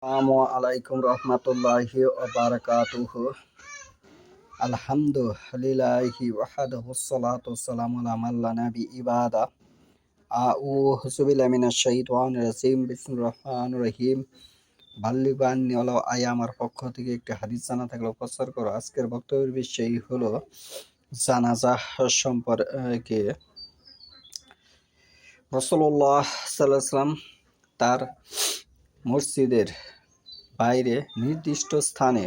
আসসালামু আলাইকুম রহমতুল্লাহি ওয়া বারাকাতুহু। আলহামদুলিল্লাহি ওয়াহদাহু সলাতু ওয়াসসালামু আলা মান লা নাবিয়্যা বা'দা। আউযু বিল্লাহি মিনাশ শাইতানির রাজিম। বিসমিল্লাহির রহমানির রহিম। বাল্লিগু আন্নী ওয়ালাউ আয়া। আমার পক্ষ থেকে একটি হাদিস জানা থাকলে প্রচার করো। আজকের বক্তব্যের বিষয় হলো জানাজা সম্পর্কে। রাসূলুল্লাহ সাল্লাল্লাহু আলাইহি ওয়াসাল্লাম তার মসজিদের বাইরে নির্দিষ্ট স্থানে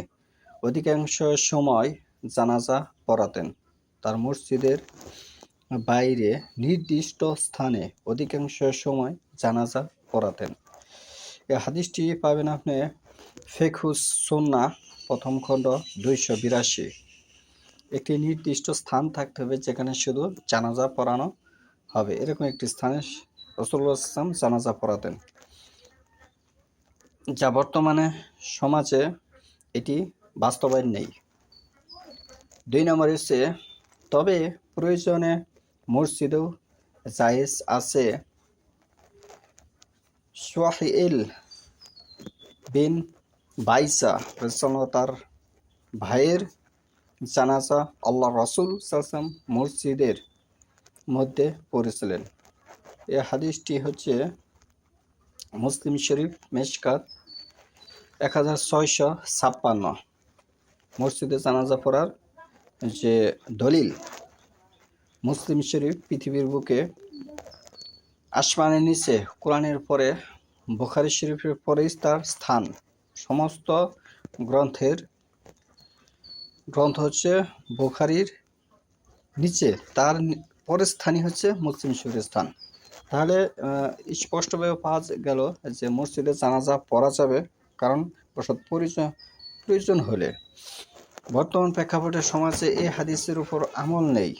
অধিকাংশ সময় জানাজা পড়াতেন। তার মসজিদের বাইরে নির্দিষ্ট স্থানে অধিকাংশ সময় জানাজা পড়াতেন। এই হাদিসটি পাবেন আপনি ফিকহুস সুন্নাহ প্রথম খণ্ড 282। একটি নির্দিষ্ট স্থান থাকতে হবে যেখানে শুধু জানাজা পড়ানো হবে, এরকম একটি স্থানে রাসূলুল্লাহ সাল্লাল্লাহু আলাইহি ওয়াসাল্লাম জানাজা পড়াতেন, যা বর্তমানে সমাজে এটি বাস্তবায়ন নেই। 2 নম্বর হচ্ছে, তবে প্রয়োজনে মসজিদেও জায়েজ আছে। সুহাইল বিন বাইসা রাদিয়াল্লাহু তার ভাইয়ের জানাজা আল্লাহ রাসূল সাল্লাল্লাহু আলাইহি ওয়াসাল্লাম মসজিদের মধ্যে পড়েছিলেন। এই হাদিসটি হচ্ছে মুসলিম শরীফ মেশকাত 1656। মসজিদে জানাজা পড়ার যে দলিল, মুসলিম শরীফ পৃথিবীর বুকে আসমানের নিচে কোরআনের পরে বুখারী শরীফের পরেই তার স্থান। সমস্ত গ্রন্থ হচ্ছে বুখারীর নিচে, তার পরের স্থানই হচ্ছে মুসলিম শরীফের স্থান। তাহলে স্পষ্টভাবে পাওয়া গেল যে মসজিদে জানাজা পড়া যাবে, কারণ প্রয়োজন হলে। বর্তমান প্রেক্ষাপটে সমাজে এই হাদিসের উপর আমল নেই,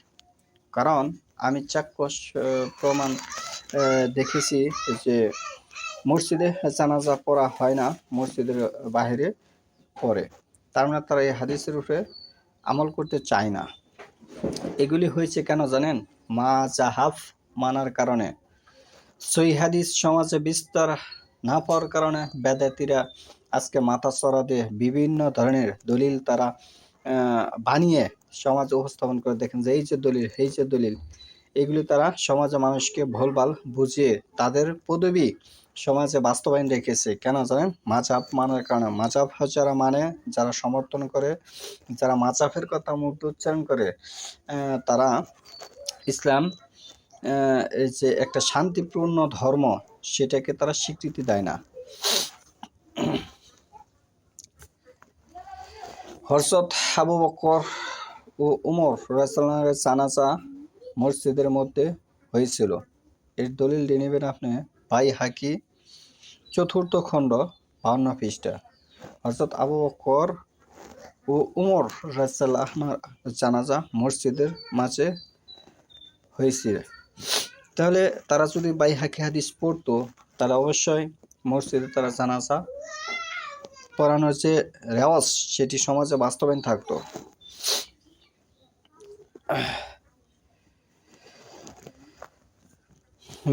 কারণ আমি চাক্ষুষ প্রমাণ দেখেছি যে মসজিদে জানাজা পড়া হয় না, মসজিদের বাইরে পড়ে। তার মানে তারা এই হাদিসের উপরে আমল করতে চায় না। এগুলি হয়েছে কেন জানেন? মাযহাব মানার কারণে। সহিহ হাদিস সমাজে বিস্তার না পাওয়ার কারণে বেদাতীরা আজকে মাথাচড়া দিয়ে বিভিন্ন ধরনের দলিল তারা বানিয়ে সমাজে উপস্থাপন করে। দেখেন যে এই যে দলিল, এগুলি তারা সমাজে মানুষকে ভুলভাল বুঝিয়ে তাদের পদবি সমাজে বাস্তবায়ন রেখেছে। কেন জানেন? মাযহাব মানার কারণে। মাযহাব যারা মানে, যারা সমর্থন করে, যারা মাযহাবের কথা মুগ্ধ উচ্চারণ করে, তারা ইসলাম এই যে একটা শান্তিপূর্ণ ধর্ম, সেটাকে তারা স্বীকৃতি দেয় না। হযরত আবু বকর ও উমর রাদিয়াল্লাহু আনহুর জানাজা মসজিদের মধ্যে হয়েছিল। এর দলিলটি নেবেন আপনি বাইহাকি 4th খণ্ড 52 পৃষ্ঠা। হযরত আবু বকর ও উমর রাদিয়াল্লাহু আনহুর জানাজা মসজিদের মাঝে হয়েছিল। তাহলে তারা যদি বাইহাকি হাদিস পড়তো, তাহলে অবশ্যই মসজিদে তারা জানাজা পড়ানোর যে রেওয়াজ, সেটি সমাজে বাস্তবায়ন থাকতো।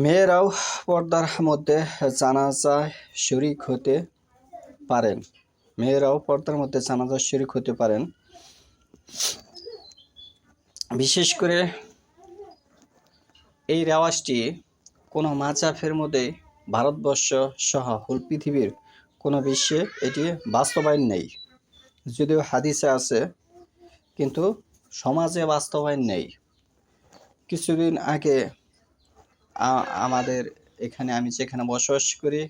মেয়েরাও পর্দার মধ্যে জানাজায় শরীক হতে পারেন। বিশেষ করে এই রেওয়াজটি কোনো মাযহাবের মধ্যে ভারতবর্ষ সহ হোল পৃথিবীর কোনো বিশ্বে এটি বাস্তবায়ন নেই। যদিও হাদিসে আছে, কিন্তু সমাজে বাস্তবায়ন নেই। কিছুদিন আগে আমাদের এখানে, আমি যেখানে বসবাস করি,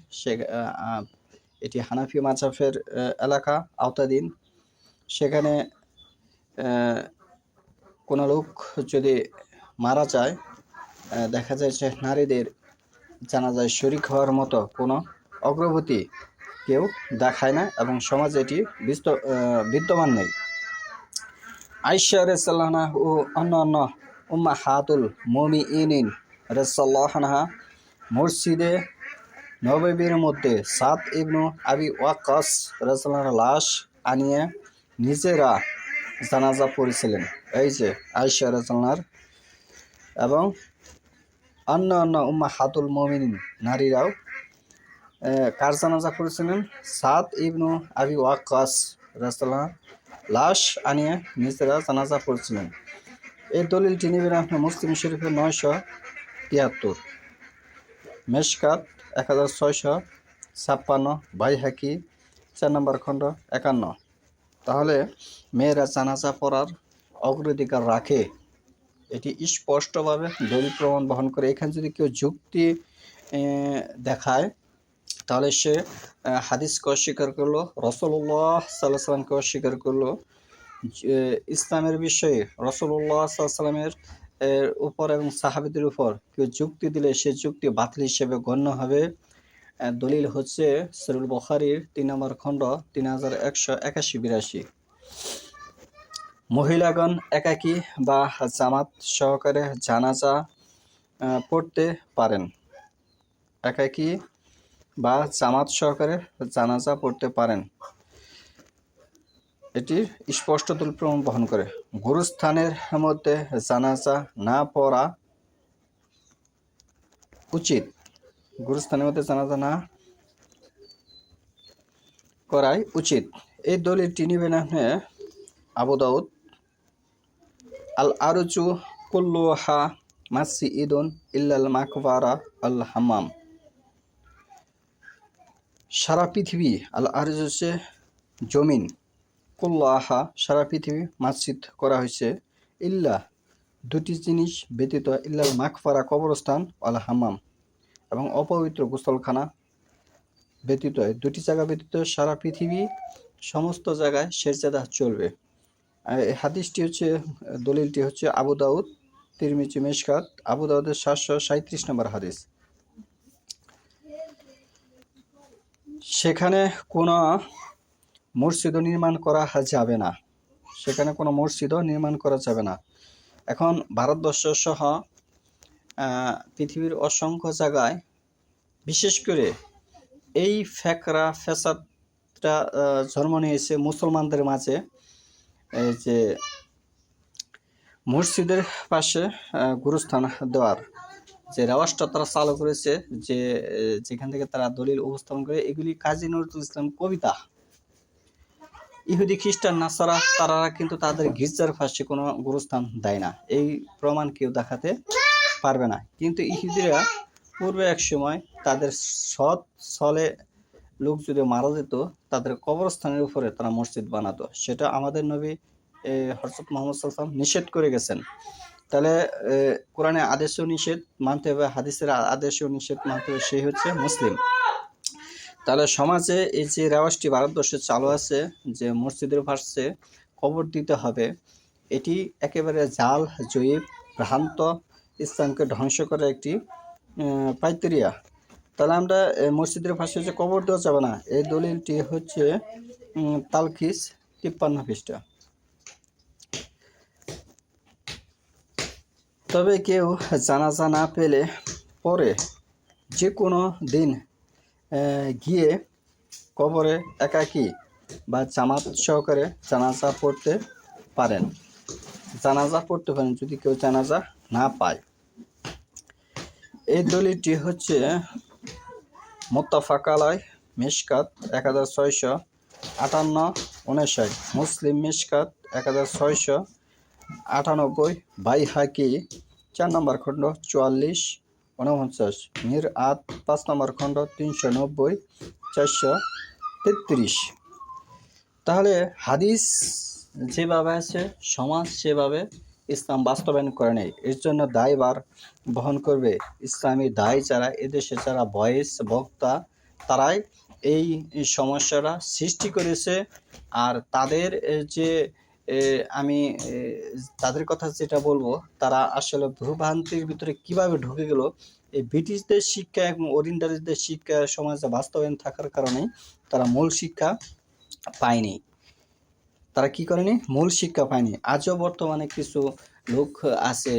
এটি হানাফি মাযহাবের এলাকা, আওতাধীন। সেখানে কোনো লোক যদি মারা যায়, দেখা যায় যে নারীদের জানাজায় শরীক হওয়ার মতো কোনো অগ্রগতি কেউ দেখায় না, এবং সমাজে এটি বিদ্যমান নেই। আয়েশা রাদিয়াল্লাহু আনহা ও অন্যান্য উম্মাহাতুল মুমিনিন রাদিয়াল্লাহু আনহা মসজিদে নববীর মধ্যে সাদ ইবনে আবি ওয়াক্কাস রাদিয়াল্লাহু আনহুর লাশ আনিয়ে নিজেরা জানাজা পড়েছিলেন। এই যে আয়েশা রাদিয়াল্লাহু আনহা এবং অন্যান্য উম্মাহাতুল মুমিনিন নারীরাও কার জানাজা পড়েছিলেন? সাদ ইবনু আবি ওয়াক্কাস রাদিয়াল্লাহু লাশ আনিয়ে নিজেরা জানাজা পড়ছিলেন। এই দলিলটি নেবেন আপনার মুসলিম শরীফের 973, মেশকাত 1656, বাইহাকি 4 নম্বর খণ্ড 51। তাহলে মেয়েরা জানাজা পড়ার অগ্রাধিকার রাখে, এটি স্পষ্টভাবে দলিল প্রমাণ বহন করে। এখানে যদি কেউ যুক্তি দেখায় তাহলে সে হাদিসকে অস্বীকার করলো, রাসূলুল্লাহ সাল্লাল্লাহু আলাইহি ওয়াসাল্লামকে অস্বীকার করলো। ইসলামের বিষয়ে রাসূলুল্লাহ সাল্লাল্লাহু আলাইহি ওয়াসাল্লামের উপর এবং সাহাবীদের উপর কেউ যুক্তি দিলে সে যুক্তি বাতিল হিসেবে গণ্য হবে। দলিল হচ্ছে সহিহ বুখারীর 3 নম্বর খণ্ড 3181-82। মহিলাগণ একাকী বা জামাত সহকারে জানাজা পড়তে পারেন। একাকী বা জামাত সহকারে জানাজা পড়তে পারেন, এটি স্পষ্ট দলিল প্রমাণ বহন করে। গুরুস্থানের মধ্যে জানাজা না পড়া উচিত, গুরুস্থানের মধ্যে জানাজা না করাই উচিত। এই দলিলটি নেবেন আপনি আবু দাউদ। আল আরজু কুল্লুহা মাসজিদুন ইল্লাল মাকবারা আল হাম্মাম। সারা পৃথিবী, আল আরজ হচ্ছে জমিন, কুল্লাহা সারা পৃথিবী মসজিদ করা হয়েছে, ইল্লা দুটি জিনিস ব্যতীত, ইল্লাল মাকফারা কবরস্থান, আল হাম্মাম এবং অপবিত্র গোসলখানা ব্যতীত, দুটি জায়গা ব্যতীত সারা পৃথিবী সমস্ত জায়গায় সেজদা চলবে। এই হাদিসটি হচ্ছে, দলিলটি হচ্ছে আবু দাউদ, তিরমিজি, মেশকাত। আবু দাউদের 737 নম্বর হাদিস। সেখানে কোনো মসজিদও নির্মাণ করা যাবে না, সেখানে কোনো মসজিদও নির্মাণ করা যাবে না। এখন ভারতবর্ষ সহ পৃথিবীর অসংখ্য জায়গায় বিশেষ করে এই ফ্যাসাদটা জন্ম নিয়েছে মুসলমানদের মাঝে, যে মসজিদের পাশে গুরুস্থান দেওয়ার যে রেওয়াজটা তারা চালু করেছে, যে যেখান থেকে তারা দলিল উপস্থাপন করে, এগুলি কাজী নজরুল ইসলাম কবিতা। ইহুদি খ্রিস্টান নাসারা তারা কিন্তু তাদের গির্জার পাশে কোনো গুরুস্থান দেয় না, এই প্রমাণ কেউ দেখাতে পারবে না। কিন্তু ইহুদিরা পূর্বে এক সময় তাদের সৎ ছলে লোক যদি মারা যেত, তাদের কবরস্থানের উপরে তারা মসজিদ বানাতো। সেটা আমাদের নবী হযরত মুহাম্মদ সাল্লাল্লাহু আলাইহি ওয়াসাল্লাম নিষেধ করে গেছেন। তাহলে কোরআনে আদেশও নিষেধ মানতে হবে, হাদিসের আদেশও নিষেধ মানতে হবে, সেই হচ্ছে মুসলিম। তাহলে সমাজে এই যে রেওয়াজটি ভারতবর্ষে চালু আছে যে মসজিদের পাশে কবর দিতে হবে, এটি একেবারে জাল, জয়ীব, ভ্রান্ত, ইসলামকে ধ্বংস করা একটি পাইতেরিয়া। তাহলে আমরা মসজিদের পাশে যে কবর দেওয়া যাবে না, এই দলিলটি হচ্ছে তালখিস 53 পৃষ্ঠা। তবে কেউ জানাজা না পেলে পরে যে কোনো দিন গিয়ে কবরে একাকী বা জামাত সহকারে জানাজা পড়তে পারেন, জানাজা পড়তে পারেন যদি কেউ জানাজা না পায়। এই দলিলটি হচ্ছে মুত্তাফাক আলাইহ, মিশকাত 1658-59, মুসলিম মিশকাত 1698, বাইহাকি 4 নম্বর খণ্ড 44-49, মিরআত 5 নম্বর খণ্ড 390-433। তাহলে হাদিস যেভাবে আছে সমাজ সেভাবে ইসলাম বাস্তবায়ন করে নেই, এর জন্য দায়ভার বহন করবে ইসলামী দায় যারা, এদেশে যারা ভয়েস বক্তা, তারাই এই সমস্যাটা সৃষ্টি করেছে। আর তাদের যে আমি তাদের কথা যেটা বলবো, তারা আসলে ভ্রুভ্রান্তির ভিতরে কিভাবে ঢুকে গেল, এই ব্রিটিশদের শিক্ষা এবং ওরিয়েন্টালিস্টদের শিক্ষা সমাজে বাস্তবায়ন থাকার কারণে তারা মূল শিক্ষা পায়নি। তারা কি করেনি? মূল শিক্ষা পায়নি। আজও বর্তমানে কিছু লোক আছে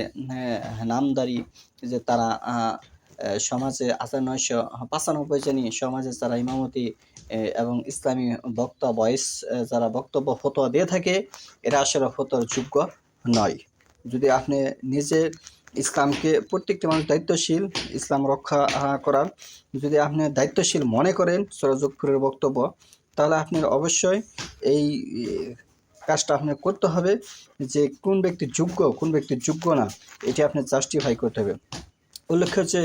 নামদারি, যে তারা সমাজে 1995 জানি সমাজে যারা ইমামতি এবং ইসলামী বক্তা ভয়েস যারা বক্তব্য ফতোয়া দিয়ে থাকে, এরা আসলে ফতোয়ার যোগ্য নয়। যদি আপনি নিজে ইসলামকে প্রত্যেকটি মানুষ দায়িত্বশীল ইসলাম রক্ষা করার। যদি আপনি দায়িত্বশীল মনে করেন সূরা যুকফুরের বক্তব্য, তাহলে আপনার অবশ্যই এই কাজটা আপনার করতে হবে যে কোন ব্যক্তি যোগ্য কোন ব্যক্তি যোগ্য না, এটি আপনি জাস্টিফাই করতে হবে। উল্লেখ্য যে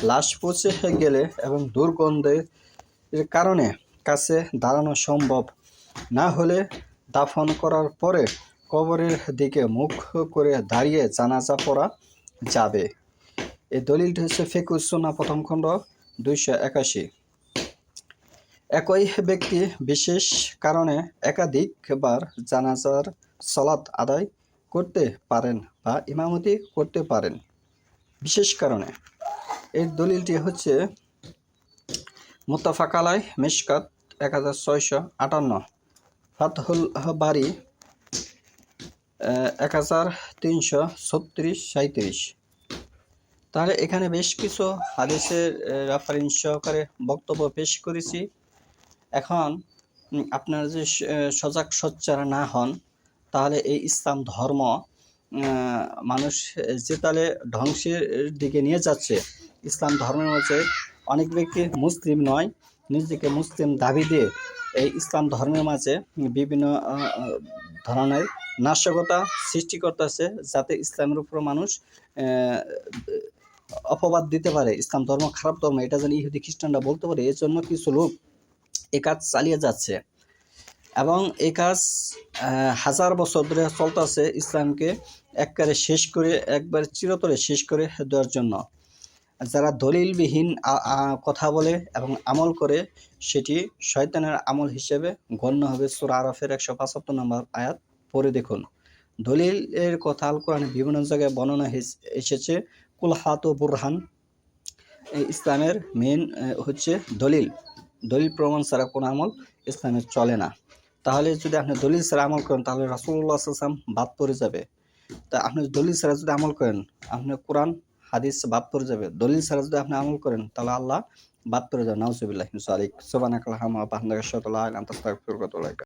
লাশ পচে গেলে এবং দুর্গন্ধের কারণে কাছে দাঁড়ানো সম্ভব না হলে দাফন করার পরে কবরের দিকে মুখ করে দাঁড়িয়ে জানাজা পড়া যাবে। এই দলিলটি হচ্ছে ফিকহুস সুন্নাহ প্রথম খণ্ড 281। একই ব্যক্তি বিশেষ কারণে একাধিকবার জানাজার সালাত আদায় করতে পারেন বা ইমামতি করতে পারেন বিশেষ কারণে। এর দলিলটি হচ্ছে মুত্তাফাক আলাই মিশকাত 1658, ফাতহুল বারি 1336-37। তাহলে এখানে বেশ কিছু হাদিসের রেফারেন্স সহকারে বক্তব্য পেশ করেছি। এখন আপনারা যে সজাগ সোচ্চার না হন, তাহলে এই ইসলাম ধর্ম মানুষ যে তালে ধ্বংসের দিকে নিয়ে যাচ্ছে। ইসলাম ধর্মের মধ্যে অনেক ব্যক্তি মুসলিম নয়, নিজেকে মুসলিম দাবি দিয়ে এই ইসলাম ধর্মের মাঝে বিভিন্ন ধরনের নাশকতা সৃষ্টি করতেছে, যাতে ইসলামের উপর মানুষ অপবাদ দিতে পারে, ইসলাম ধর্ম খারাপ ধর্ম, এটা যেন ইহুদি খ্রিস্টানরা বলতে পারে। এর জন্য কিছু লোক এই কাজ চালিয়ে যাচ্ছে এবং এই কাজ হাজার বছর ধরে চলতেছে, ইসলামকে একবারে শেষ করে একবার চিরতরে শেষ করে দেওয়ার জন্য। যারা দলিলবিহীন কথা বলে এবং আমল করে, সেটি শয়তানের আমল হিসেবে গণ্য হবে। সূরা আরাফের 175 নম্বর আয়াত পড়ে দেখুন। দলিলের কথা আল কোরআনে বিভিন্ন জায়গায় বর্ণনা এসেছে। কুল হাতু বুরহান, ইসলামের মেন হচ্ছে দলিল প্রমাণ ছাড়া কোনো আমল ইসলামের চলে না। তাহলে যদি আপনি দলিল ছাড়া আমল করেন, তাহলে রাসূলুল্লাহ সাল্লাল্লাহু আলাইহি ওয়াসাল্লাম বাদ পড়ে যাবে। তা আপনি দলিল ছাড়া যদি আমল করেন, আপনি কোরআন হাদিস বাদ পড়ে যাবে। দলিল ছাড়া যদি আপনি আমল করেন, তাহলে আল্লাহ বাদ পড়ে যাবে। নাউজুবিল্লাহি মিন যালিক। সুবহানাকাল্লাহুম্মা ওয়া বিহামদিকা আশহাদু আল্লা ইলাহা ইল্লা আনতা আস্তাগফিরুকা ওয়া আতুবু ইলাইক।